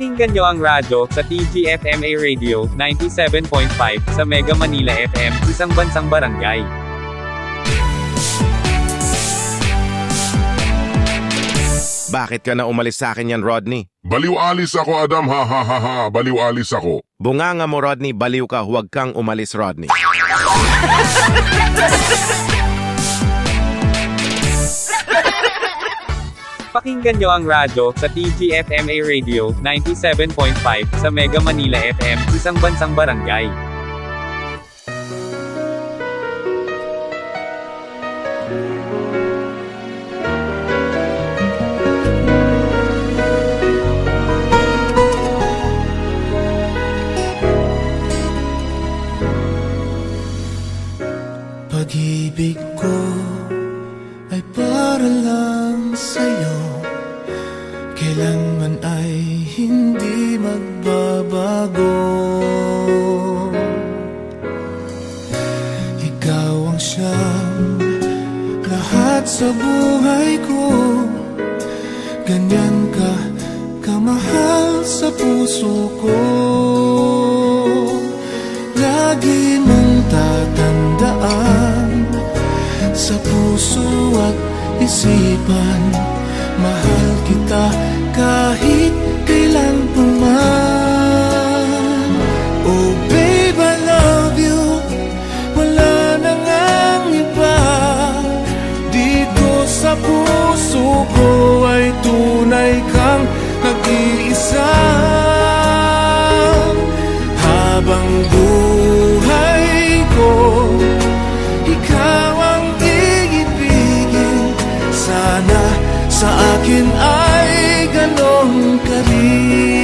Pakinggan nyo ang radyo sa TGFMA Radio 97.5 sa Mega Manila FM, isang bansang barangay. Bakit ka na umalis sa akin yan, Rodney? Baliw alis ako, Adam, ha ha ha ha, baliw alis ako. Bunganga mo, Rodney, baliw ka, huwag kang umalis, Rodney. Pakinggan nyo ang radyo sa TGFMA Radio 97.5 sa Mega Manila FM, isang bansang barangay. Pag-ibig ko ay para lang sa'yo, kailanman ay hindi magbabago. Ikaw ang siyang lahat sa buhay ko, ganyan ka kamahal sa puso ko. Lagi mong tatandaan sa puso at isipan, mahal kita kahit kailan pa man. Oh babe, I love you, wala na ngang iba. Dito sa puso ko ay tunay kang nag-iisa. Habang buhay ko, ikaw ang iibigin. Sana sa akin ay ganun ka rin.